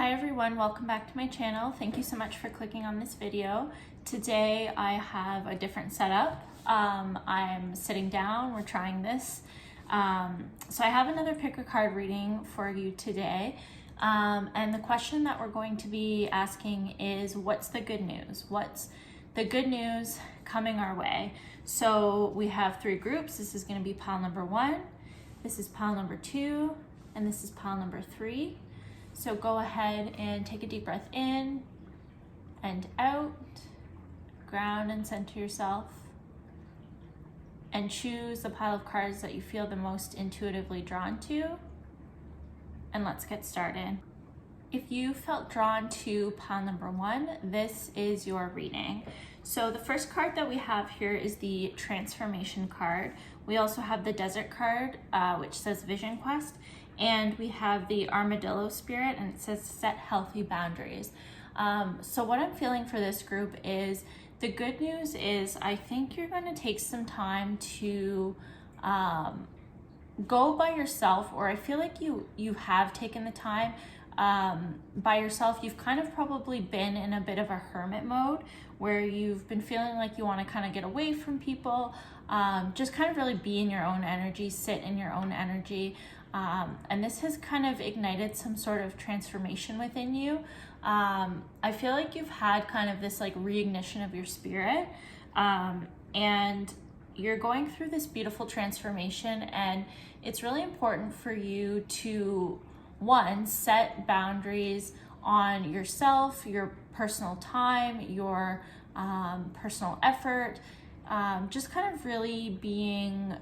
Hi everyone, welcome back to my channel. Thank you so much for clicking on this video. Today I have a different setup. I'm sitting down, we're trying this. So I have another pick a card reading for you today. And the question that we're going to be asking is, what's the good news? What's the good news coming our way? So we have three groups. This is going to be pile number 1, this is pile number 2, and this is pile number 3. So go ahead and take a deep breath in and out, ground and center yourself, and choose the pile of cards that you feel the most intuitively drawn to, and let's get started. If you felt drawn to pile number 1, this is your reading. So the first card that we have here is the transformation card. We also have the desert card, which says vision quest. And we have the armadillo spirit, and it says set healthy boundaries. So what I'm feeling for this group is, the good news is I think you're going to take some time to go by yourself, or I feel like you have taken the time by yourself. You've kind of probably been in a bit of a hermit mode where you've been feeling like you want to kind of get away from people, just kind of really be in your own energy, sit in your own energy. And this has kind of ignited some sort of transformation within you. I feel like you've had kind of this like reignition of your spirit, and you're going through this beautiful transformation, and it's really important for you to, one, set boundaries on yourself, your personal time, your personal effort, just kind of really being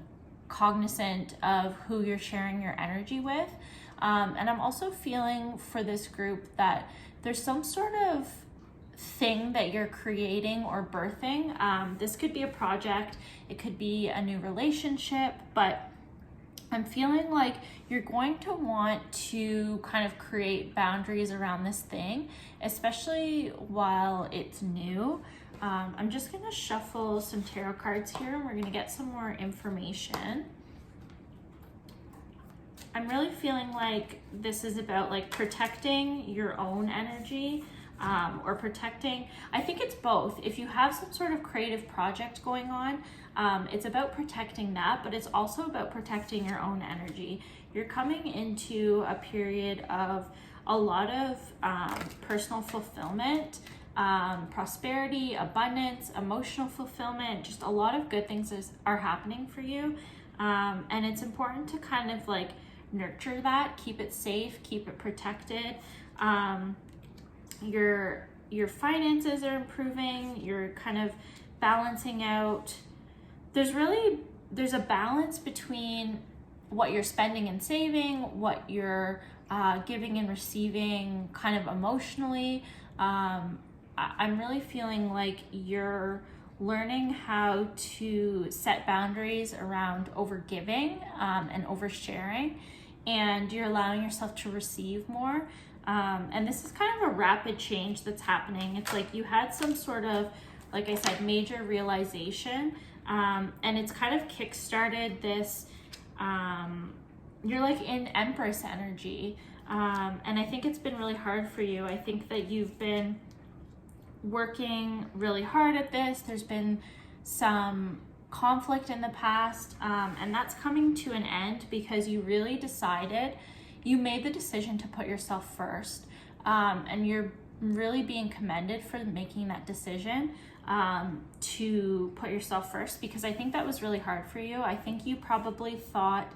cognizant of who you're sharing your energy with. And I'm also feeling for this group that there's some sort of thing that you're creating or birthing. This could be a project, it could be a new relationship, but I'm feeling like you're going to want to kind of create boundaries around this thing, especially while it's new. I'm just going to shuffle some tarot cards here, and we're going to get some more information. I'm really feeling like this is about like protecting your own energy, or protecting, I think it's both. If you have some sort of creative project going on, it's about protecting that, but it's also about protecting your own energy. You're coming into a period of a lot of personal fulfillment, prosperity, abundance, emotional fulfillment, just a lot of good things are happening for you. And it's important to kind of like nurture that, keep it safe, keep it protected. Your finances are improving, you're kind of balancing out. There's a balance between what you're spending and saving, what you're giving and receiving kind of emotionally. I'm really feeling like you're learning how to set boundaries around overgiving and oversharing, and you're allowing yourself to receive more. And this is kind of a rapid change that's happening. It's like you had some sort of, like I said, major realization, and it's kind of kickstarted this, you're like in Empress energy. And I think it's been really hard for you. I think that you've been working really hard at this. There's been some conflict in the past, and that's coming to an end because you really decided, you made the decision to put yourself first, and you're really being commended for making that decision to put yourself first, because I think that was really hard for you. I think you probably thought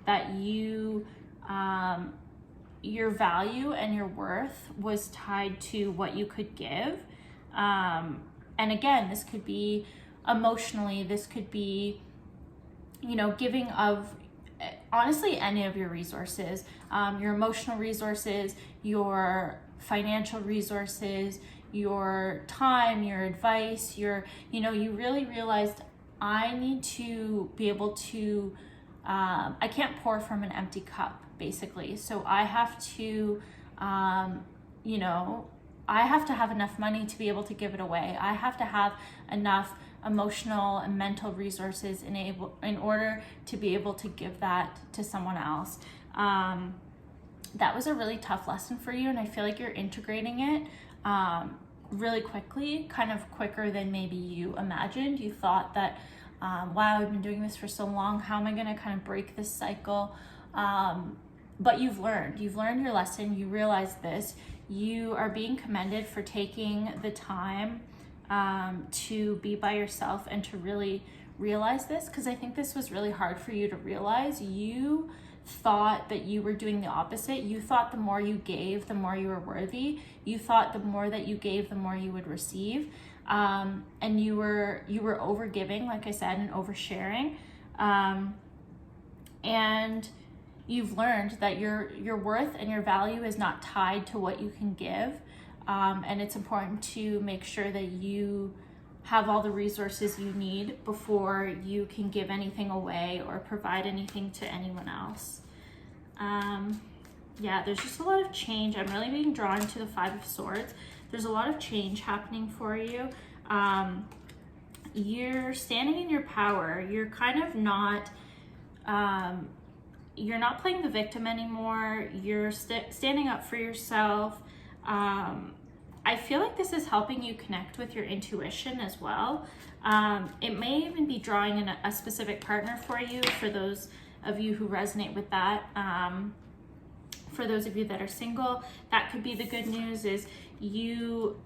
that your value and your worth was tied to what you could give. And again, this could be emotionally, this could be, giving of, honestly, any of your resources, your emotional resources, your financial resources, your time, your advice, you really realized, I need to be able to, I can't pour from an empty cup, basically. So I have to, I have to have enough money to be able to give it away. I have to have enough emotional and mental resources in order to be able to give that to someone else. that was a really tough lesson for you, and I feel like you're integrating it really quickly, kind of quicker than maybe you imagined. You thought that, wow, I've been doing this for so long, how am I going to kind of break this cycle? But you've learned your lesson. You realize this. You are being commended for taking the time to be by yourself and to really realize this, because I think this was really hard for you to realize. You thought that you were doing the opposite. You thought the more you gave, the more you were worthy. You thought the more that you gave, the more you would receive. And you were over giving, like I said, and oversharing. And you've learned that your worth and your value is not tied to what you can give. And it's important to make sure that you have all the resources you need before you can give anything away or provide anything to anyone else. Yeah, there's just a lot of change. I'm really being drawn to the Five of Swords. There's a lot of change happening for you. You're standing in your power. You're kind of not, you're not playing the victim anymore. You're standing up for yourself. I feel like this is helping you connect with your intuition as well. It may even be drawing in a specific partner for you, for those of you who resonate with that. For those of you that are single, that could be the good news, is you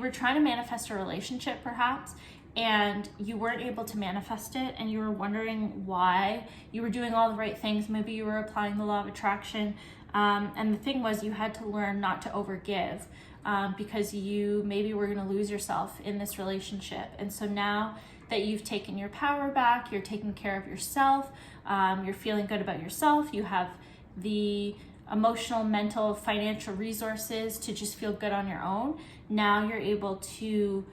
were trying to manifest a relationship perhaps, and you weren't able to manifest it, and you were wondering why. You were doing all the right things. Maybe you were applying the law of attraction. And the thing was, you had to learn not to overgive, because you maybe were going to lose yourself in this relationship. And so now that you've taken your power back, you're taking care of yourself, you're feeling good about yourself, you have the emotional, mental, financial resources to just feel good on your own. Now you're able to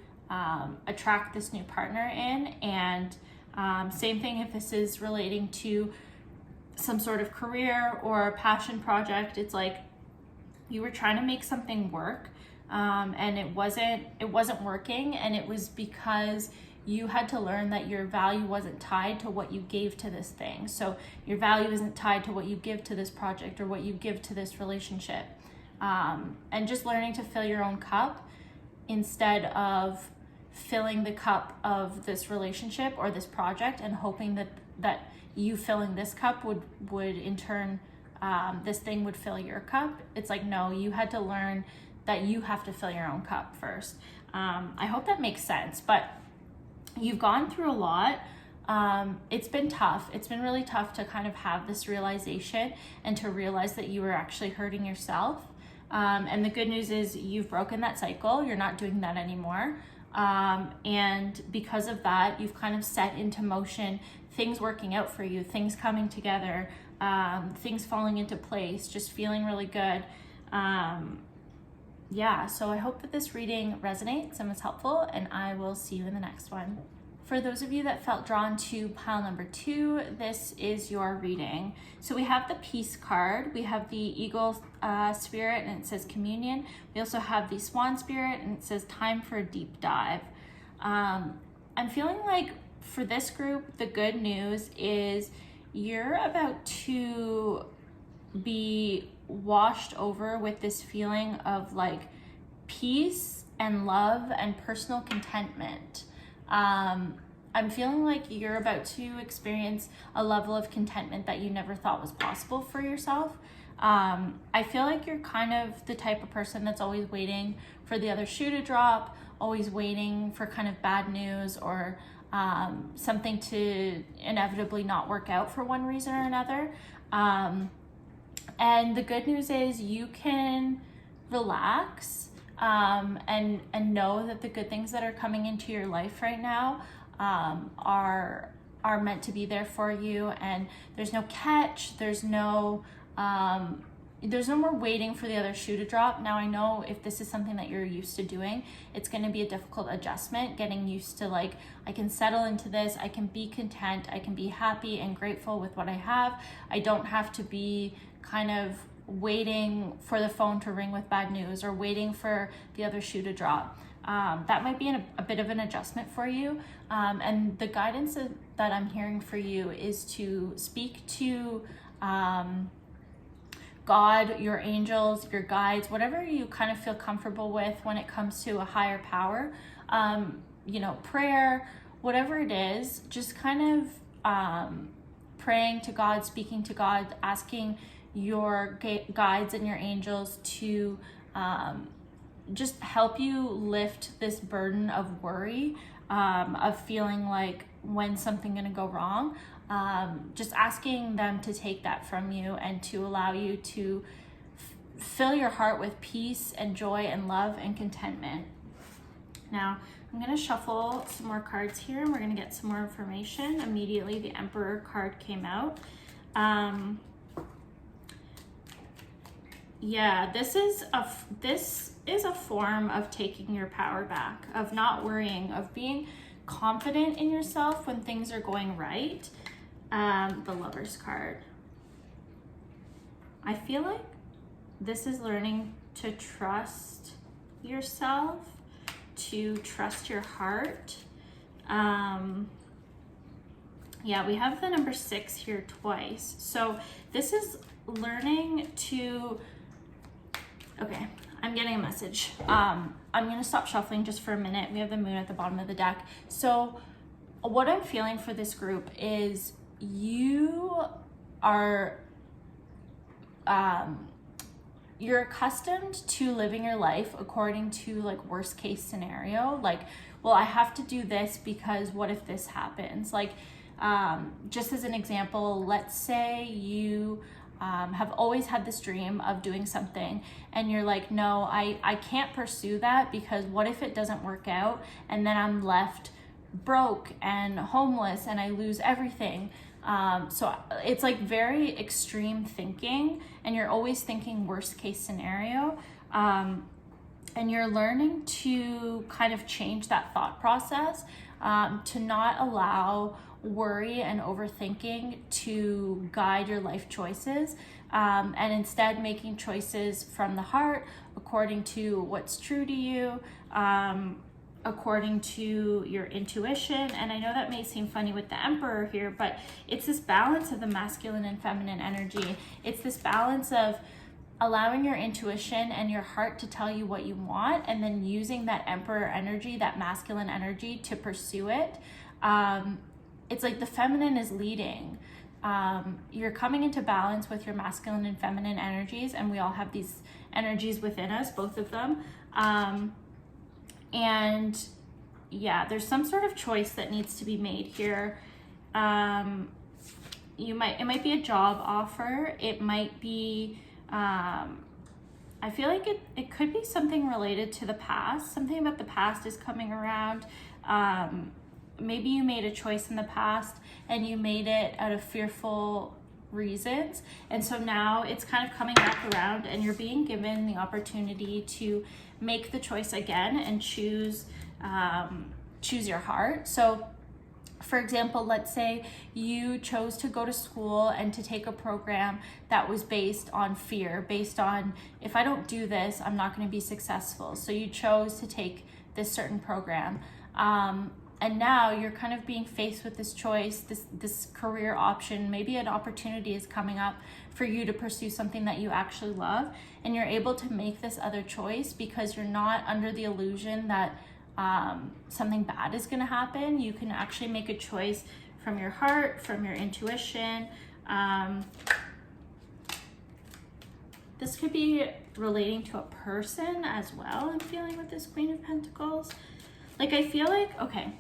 attract this new partner in. And same thing if this is relating to some sort of career or a passion project. It's like you were trying to make something work, and it wasn't working, and it was because you had to learn that your value wasn't tied to what you gave to this thing. So your value isn't tied to what you give to this project or what you give to this relationship. And just learning to fill your own cup instead of filling the cup of this relationship or this project and hoping that you filling this cup would in turn, this thing would fill your cup. It's like, no, you had to learn that you have to fill your own cup first. I hope that makes sense, but you've gone through a lot. It's been tough. It's been really tough to kind of have this realization and to realize that you were actually hurting yourself. And the good news is you've broken that cycle. You're not doing that anymore. And because of that, you've kind of set into motion things working out for you, things coming together, things falling into place, just feeling really good. Yeah, so I hope that this reading resonates and was helpful, and I will see you in the next one. For those of you that felt drawn to pile number 2, this is your reading. So we have the Peace card, we have the Eagle Spirit, and it says Communion. We also have the Swan Spirit, and it says Time for a Deep Dive. I'm feeling like for this group, the good news is you're about to be washed over with this feeling of like peace and love and personal contentment. I'm feeling like you're about to experience a level of contentment that you never thought was possible for yourself. I feel like you're kind of the type of person that's always waiting for the other shoe to drop, always waiting for kind of bad news or something to inevitably not work out for one reason or another. And the good news is you can relax and know that the good things that are coming into your life right now are meant to be there for you, and there's no catch, there's no more waiting for the other shoe to drop. Now I know if this is something that you're used to doing, it's going to be a difficult adjustment, getting used to like, I can settle into this, I can be content, I can be happy and grateful with what I have. I don't have to be kind of waiting for the phone to ring with bad news or waiting for the other shoe to drop. That might be a bit of an adjustment for you. And the guidance that I'm hearing for you is to speak to God, your angels, your guides, whatever you kind of feel comfortable with when it comes to a higher power, you know, prayer, whatever it is, just kind of praying to God, speaking to God, asking your guides and your angels to just help you lift this burden of worry, of feeling like when's something gonna go wrong. Just asking them to take that from you and to allow you to fill your heart with peace and joy and love and contentment. Now, I'm going to shuffle some more cards here and we're going to get some more information. Immediately, the Emperor card came out. Yeah, this is a form of taking your power back, of not worrying, of being confident in yourself when things are going right. The Lover's card. I feel like this is learning to trust yourself, to trust your heart. Yeah, we have the number 6 here twice. So this is learning to, okay, I'm getting a message. I'm gonna stop shuffling just for a minute. We have the moon at the bottom of the deck. So what I'm feeling for this group is you are, you're accustomed to living your life according to like worst case scenario. Like, well, I have to do this because what if this happens? Like, just as an example, let's say you have always had this dream of doing something and you're like, no, I can't pursue that because what if it doesn't work out and then I'm left broke and homeless and I lose everything. So it's like very extreme thinking and you're always thinking worst case scenario. And you're learning to kind of change that thought process, to not allow worry and overthinking to guide your life choices, and instead making choices from the heart according to what's true to you, according to your intuition. And I know that may seem funny with the Emperor here, but it's this balance of the masculine and feminine energy. It's this balance of allowing your intuition and your heart to tell you what you want, and then using that Emperor energy, that masculine energy, to pursue it. It's like the feminine is leading. You're coming into balance with your masculine and feminine energies, and we all have these energies within us, both of them. And yeah, there's some sort of choice that needs to be made here. It might be a job offer. It might be, I feel like it could be something related to the past. Something about the past is coming around. Maybe you made a choice in the past and you made it out of fearful reasons. And so now it's kind of coming back around and you're being given the opportunity to make the choice again and choose your heart. So for example, let's say you chose to go to school and to take a program that was based on fear, based on, if I don't do this, I'm not going to be successful. So you chose to take this certain program. And now you're kind of being faced with this choice, this career option. Maybe an opportunity is coming up for you to pursue something that you actually love, and you're able to make this other choice because you're not under the illusion that something bad is going to happen. You can actually make a choice from your heart, from your intuition. This could be relating to a person as well, I'm feeling, with this Queen of Pentacles. Like, I feel like, okay,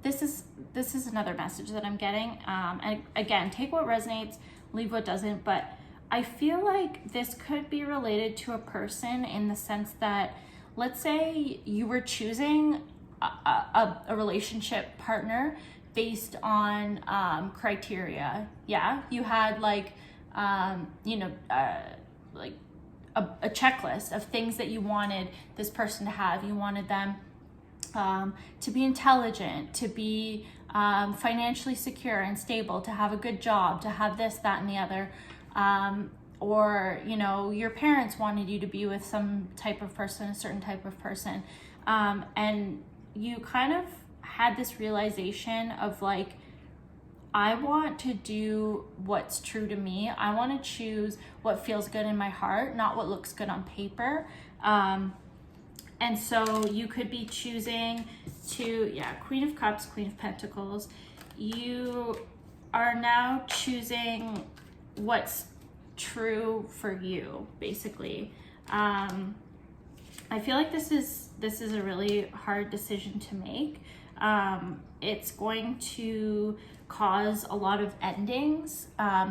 this is another message that I'm getting. And again, take what resonates, leave what doesn't. But I feel like this could be related to a person in the sense that, let's say you were choosing a relationship partner based on criteria. Yeah, you had like, like a checklist of things that you wanted this person to have. You wanted them to be intelligent, to be financially secure and stable, to have a good job, to have this, that, and the other. Or, you know, your parents wanted you to be with some type of person, a certain type of person. And you kind of had this realization of like, I want to do what's true to me. I want to choose what feels good in my heart, not what looks good on paper. And so you could be choosing to, Queen of Cups, Queen of Pentacles. You are now choosing what's true for you, basically. I feel like this is a really hard decision to make. It's going to cause a lot of endings,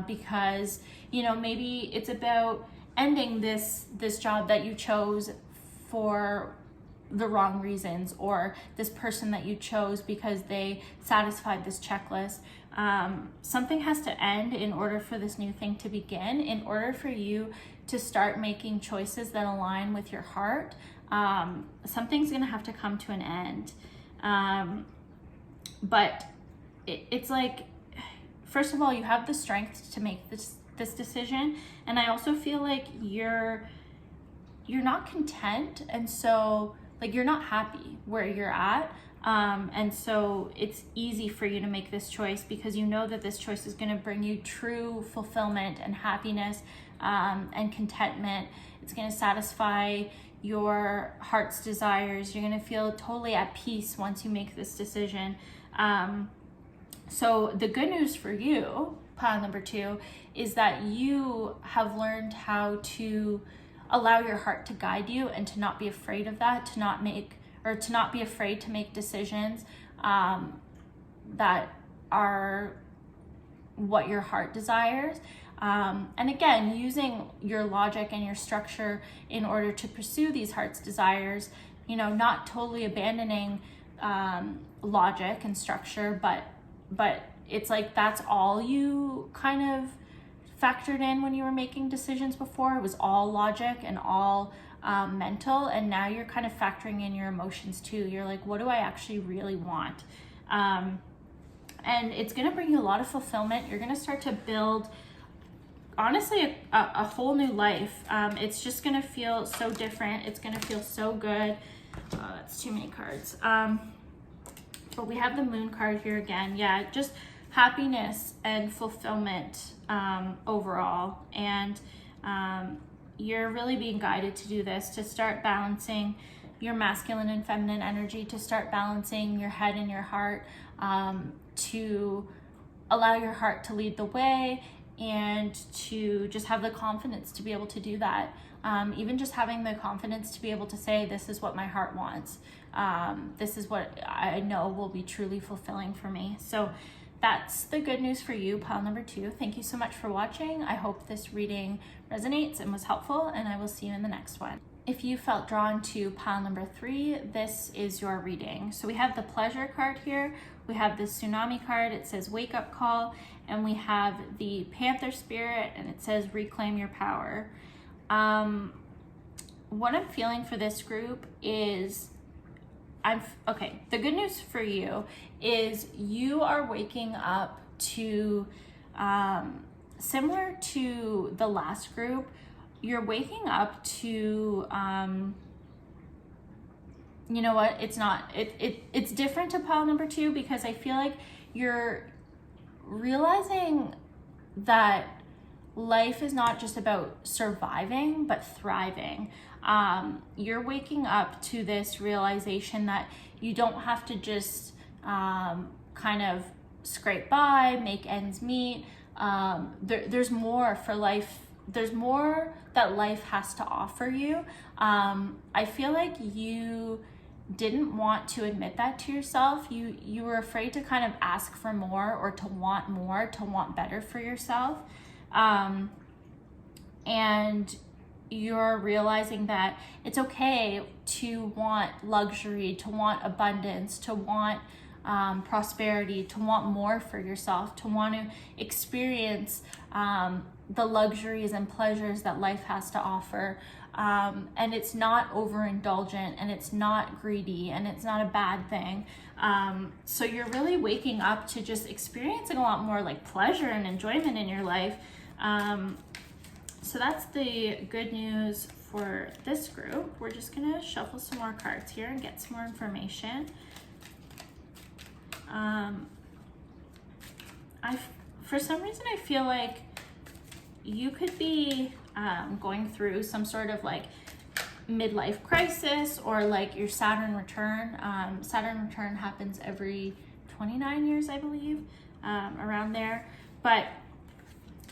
because, you know, maybe it's about ending this job that you chose for the wrong reasons, or this person that you chose because they satisfied this checklist. Something has to end in order for this new thing to begin, in order for you to start making choices that align with your heart. Something's gonna have to come to an end. But it's like, first of all, you have the strength to make this decision, and I also feel like you're not content, and so like you're not happy where you're at, and so it's easy for you to make this choice because you know that this choice is going to bring you true fulfillment and happiness, and contentment. It's going to satisfy your heart's desires. You're going to feel totally at peace once you make this decision. So the good news for you, pile number 2, is that you have learned how to allow your heart to guide you and to not be afraid of that, to not be afraid to make decisions that are what your heart desires. And again, using your logic and your structure in order to pursue these heart's desires, you know, not totally abandoning logic and structure, but it's like that's all you kind of factored in when you were making decisions before. It was all logic and all mental, and now you're kind of factoring in your emotions too. You're like, what do I actually really want? And it's going to bring you a lot of fulfillment. You're going to start to build, honestly, a whole new life. It's just going to feel so different. It's going to feel so good. That's too many cards. But we have the Moon card here again. Yeah, just happiness and fulfillment overall. And you're really being guided to do this, to start balancing your masculine and feminine energy, to start balancing your head and your heart, to allow your heart to lead the way, and to just have the confidence to be able to do that. Even just having the confidence to be able to say, this is what my heart wants. This is what I know will be truly fulfilling for me. So that's the good news for you, pile number 2. Thank you so much for watching. I hope this reading resonates and was helpful, and I will see you in the next one. If you felt drawn to pile number 3, this is your reading. So we have the Pleasure card here. We have the Tsunami card. It says Wake Up Call. And we have the Panther Spirit, and it says Reclaim Your Power. What I'm feeling for this group is, the good news for you is you are waking up to, similar to the last group, you're waking up to, you know what, it's different to pile number 2, because I feel like you're realizing that life is not just about surviving, but thriving. You're waking up to this realization that you don't have to just kind of scrape by, make ends meet. There's more for life. There's more that life has to offer you. I feel like you didn't want to admit that to yourself. You were afraid to kind of ask for more, or to want better for yourself. And you're realizing that it's okay to want luxury, to want abundance, to want prosperity, to want more for yourself, to want to experience the luxuries and pleasures that life has to offer. And it's not overindulgent, and it's not greedy, and it's not a bad thing. So you're really waking up to just experiencing a lot more like pleasure and enjoyment in your life. So that's the good news for this group. We're just gonna shuffle some more cards here and get some more information. for some reason, I feel like you could be going through some sort of like midlife crisis, or like your Saturn return. Saturn return happens every 29 years, I believe, around there. But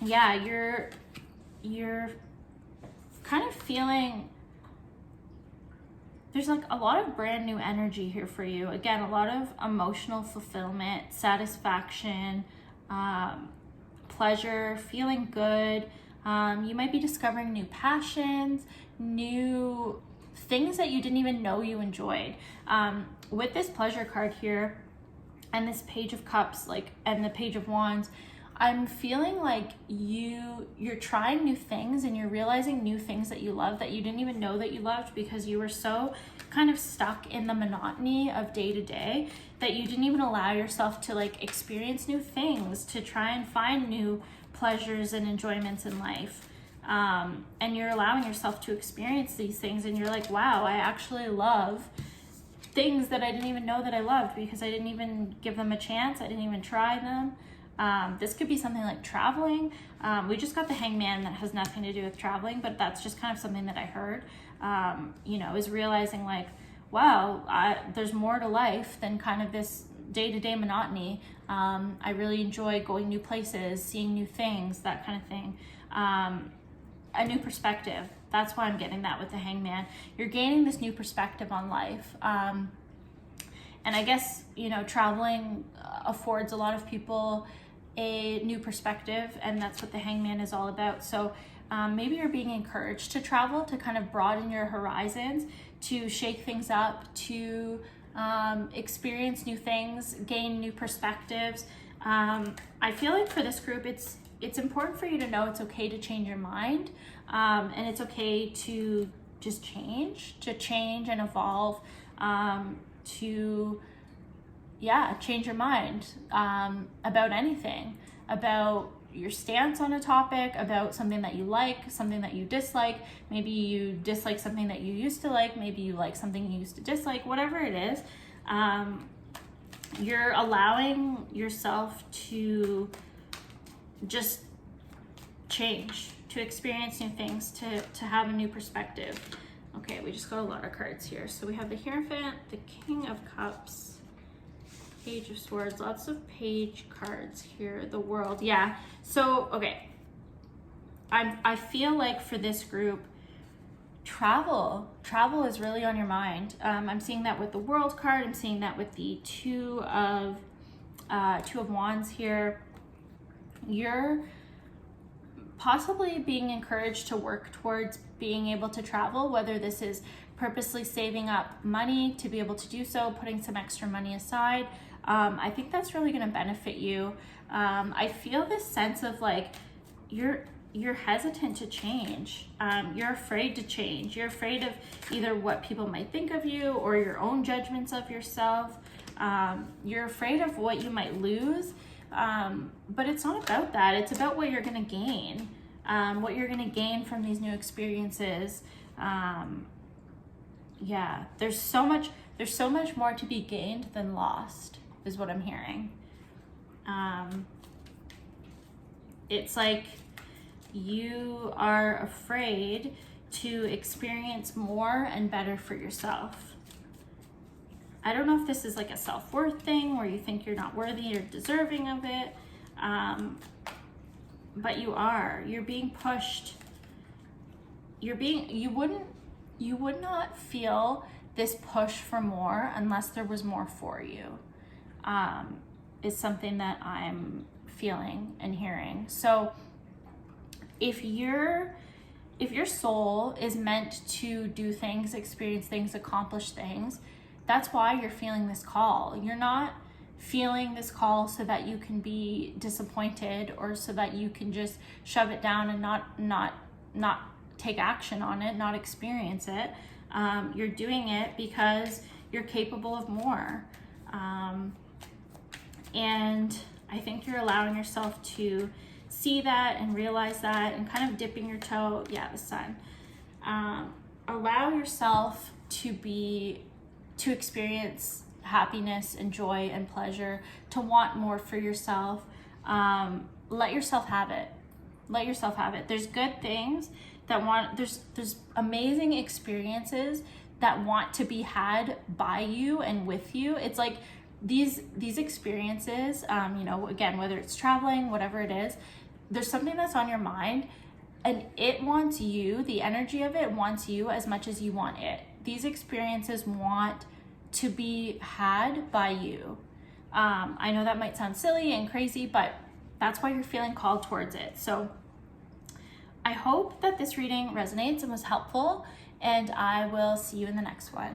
yeah, you're kind of feeling there's like a lot of brand new energy here for you. Again, a lot of emotional fulfillment, satisfaction, pleasure, feeling good. You might be discovering new passions, new things that you didn't even know you enjoyed. With this pleasure card here and this Page of Cups, like, and the Page of Wands, I'm feeling like you're trying new things, and you're realizing new things that you love that you didn't even know that you loved, because you were so kind of stuck in the monotony of day to day that you didn't even allow yourself to like experience new things, to try and find new pleasures and enjoyments in life. And you're allowing yourself to experience these things, and you're like, wow, I actually love things that I didn't even know that I loved, because I didn't even give them a chance. I didn't even try them. This could be something like traveling. We just got the Hangman, that has nothing to do with traveling, but that's just kind of something that I heard, is realizing like, wow, there's more to life than kind of this day-to-day monotony. I really enjoy going new places, seeing new things, that kind of thing. A new perspective. That's why I'm getting that with the Hangman. You're gaining this new perspective on life. And I guess, traveling affords a lot of people a new perspective, and that's what the Hangman is all about. So maybe you're being encouraged to travel, to kind of broaden your horizons, to shake things up, to experience new things, gain new perspectives. I feel like for this group, it's important for you to know it's okay to change your mind, and it's okay to just change and evolve, change your mind about anything, about your stance on a topic, about something that you like, something that you dislike. Maybe you dislike something that you used to like, maybe you like something you used to dislike, whatever it is. You're allowing yourself to just change, to experience new things, to have a new perspective. Okay, we just got a lot of cards here. So we have the Hierophant, the King of Cups, Page of Swords, lots of page cards here, the World. Yeah, so, okay. I feel like for this group, travel is really on your mind. I'm seeing that with the World card. I'm seeing that with the Two of Wands here. You're possibly being encouraged to work towards being able to travel, whether this is purposely saving up money to be able to do so, putting some extra money aside. I think that's really going to benefit you. I feel this sense of like you're hesitant to change. You're afraid to change. You're afraid of either what people might think of you or your own judgments of yourself. You're afraid of what you might lose. But it's not about that. It's about what you're going to gain, what you're going to gain from these new experiences. There's so much more to be gained than lost, is what I'm hearing. It's like you are afraid to experience more and better for yourself. I don't know if this is like a self-worth thing where you think you're not worthy or deserving of it, but you're being pushed. You would not feel this push for more unless there was more for you, is something that I'm feeling and hearing. So if your soul is meant to do things, experience things, accomplish things, that's why you're feeling this call. You're not feeling this call so that you can be disappointed or so that you can just shove it down and not take action on it, not experience it. You're doing it because you're capable of more. And I think you're allowing yourself to see that and realize that and kind of dipping your toe. Yeah, the Sun. Allow yourself to experience happiness and joy and pleasure, to want more for yourself. let yourself have it. Let yourself have it. There's good things that there's amazing experiences that want to be had by you and with you. It's like these experiences, you know, again, whether it's traveling, whatever it is, there's something that's on your mind and it wants you, the energy of it wants you as much as you want it. These experiences want to be had by you. I know that might sound silly and crazy, but that's why you're feeling called towards it. So I hope that this reading resonates and was helpful, and I will see you in the next one.